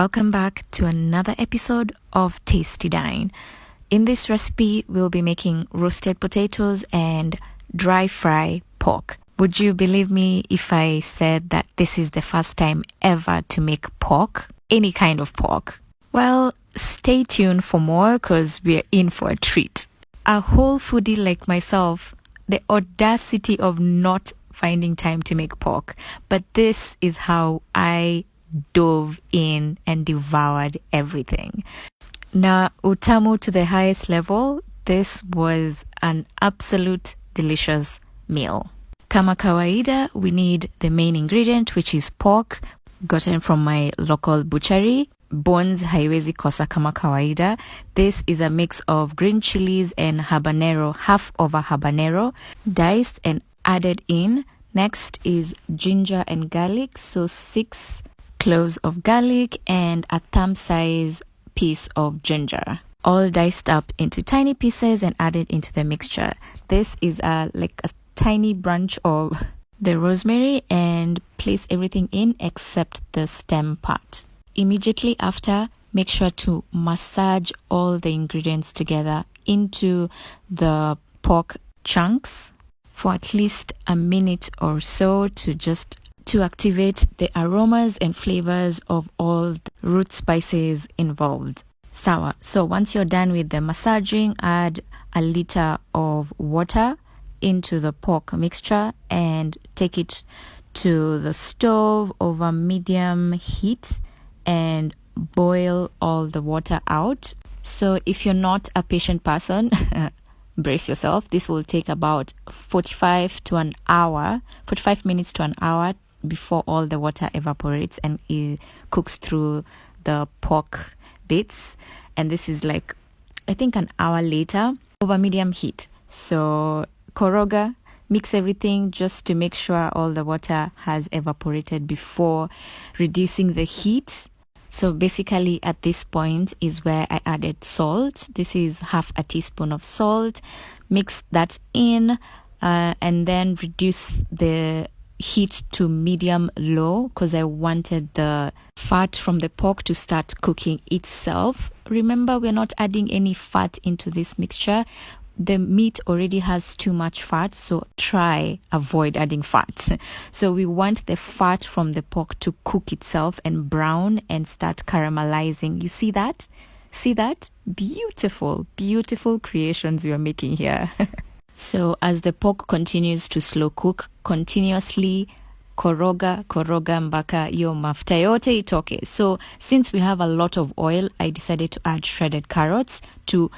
Welcome back to another episode of Tasty Dine. In this recipe, we'll be making roasted potatoes and dry fry pork. Would you believe me if I said that this is the first time ever to make pork? Any kind of pork? Well, stay tuned for more because we're in for a treat. A whole foodie like myself, the audacity of not finding time to make pork. But this is how I dove in and devoured everything. Na utamu to the highest level, this was an absolute delicious meal. Kama kawaida, we need the main ingredient, which is pork, gotten from my local butchery. Bones haiwezi kosa kama kawaida. This is a mix of green chilies and habanero, half of a habanero, diced and added in. Next is ginger and garlic, so 6 cloves of garlic and a thumb size piece of ginger, all diced up into tiny pieces and added into the mixture. This is like a tiny branch of the rosemary, and place everything in except the stem part. Immediately after, make sure to massage all the ingredients together into the pork chunks for at least a minute or so to activate the aromas and flavors of all the root spices involved. Sawa. So once you're done with the massaging, add a liter of water into the pork mixture and take it to the stove over medium heat and boil all the water out. So if you're not a patient person, brace yourself. This will take about 45 minutes to an hour before all the water evaporates and it cooks through the pork bits. And this is like, I think, an hour later over medium heat. So koroga, mix everything just to make sure all the water has evaporated before reducing the heat. So basically at this point is where I added salt. This is half a teaspoon of salt. Mix that in and then reduce the heat to medium low because I wanted the fat from the pork to start cooking itself. Remember, we're not adding any fat into this mixture. The meat already has too much fat, so avoid adding fat. So we want the fat from the pork to cook itself and brown and start caramelizing. You see that? See that? Beautiful, beautiful creations you're making here. So as the pork continues to slow cook, continuously koroga mpaka yo mafuta yote itoke. So since we have a lot of oil, I decided to add shredded carrots to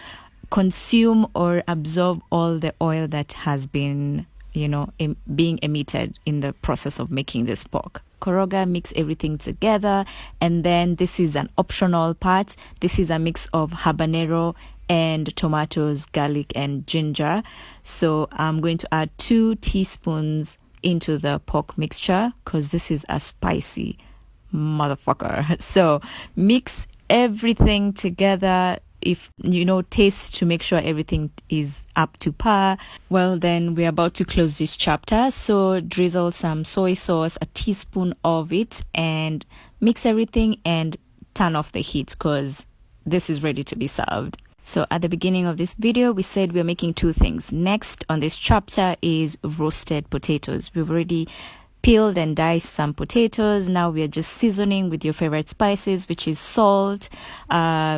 consume or absorb all the oil that has been, being emitted in the process of making this pork. Koroga, mix everything together, and then this is an optional part. This is a mix of habanero and tomatoes, garlic and ginger. So I'm going to add 2 teaspoons into the pork mixture because this is a spicy motherfucker. So mix everything together. If taste to make sure everything is up to par. Well, then we're about to close this chapter. So drizzle some soy sauce, a teaspoon of it, and mix everything and turn off the heat because this is ready to be served. So at the beginning of this video, we said we're making 2 things. Next on this chapter is roasted potatoes. We've already peeled and diced some potatoes. Now we are just seasoning with your favorite spices, which is salt,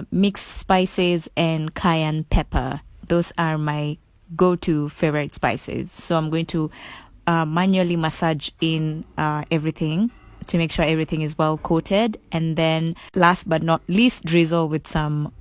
mixed spices, and cayenne pepper. Those are my go-to favorite spices. So I'm going to manually massage in everything to make sure everything is well coated. And then last but not least, drizzle with some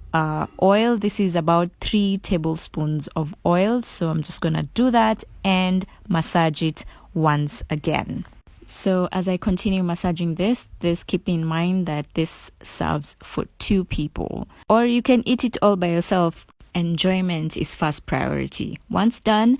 oil. This is about 3 tablespoons of oil. So I'm just going to do that and massage it once again. So as I continue massaging this, keep in mind that this serves for 2 people, or you can eat it all by yourself. Enjoyment is first priority. Once done,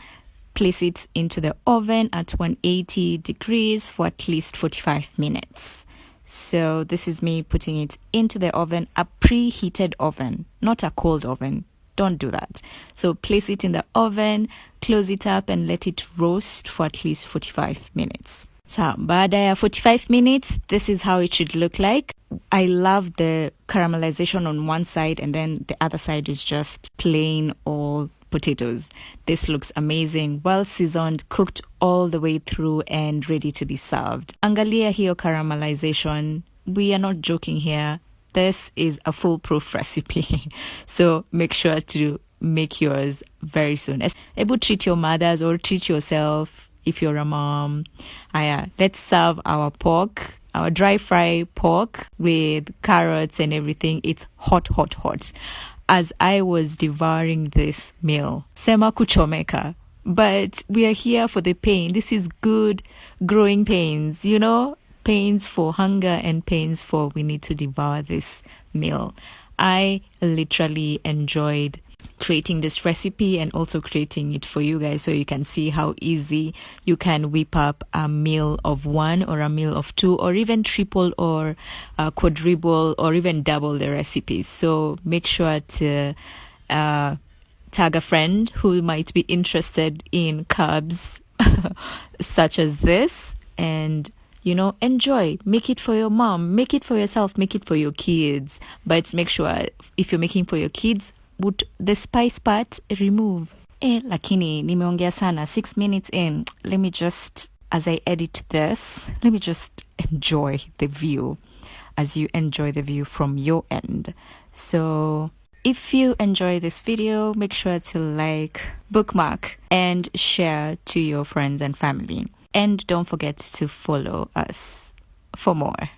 place it into the oven at 180 degrees for at least 45 minutes. So this is me putting it into the oven, a preheated oven, not a cold oven. Don't do that. So place it in the oven, close it up and let it roast for at least 45 minutes. So, baada ya 45 minutes, this is how it should look like. I love the caramelization on one side, and then the other side is just plain all potatoes. This looks amazing, well seasoned, cooked all the way through and ready to be served. Angalia hiyo caramelization. We are not joking here. This is a foolproof recipe. So make sure to make yours very soon. Able to treat your mothers or treat yourself if you're a mom. Let's serve our pork, our dry fry pork with carrots and everything. It's hot, hot, hot. As I was devouring this meal, sema kuchomeka. But we are here for the pain. This is good growing pains, you know, pains for hunger and pains for we need to devour this meal. I literally enjoyed creating this recipe and also creating it for you guys so you can see how easy you can whip up a meal of one or a meal of two or even triple or quadruple or even double the recipes. So make sure to tag a friend who might be interested in carbs such as this, and you know, enjoy. Make it for your mom, make it for yourself, make it for your kids. But make sure if you're making for your kids, would the spice part remove. Lakini nimeongea sana. 6 minutes in. Let me just, as I edit this, let me just enjoy the view as you enjoy the view from your end. So if you enjoy this video, make sure to like, bookmark, and share to your friends and family. And don't forget to follow us for more.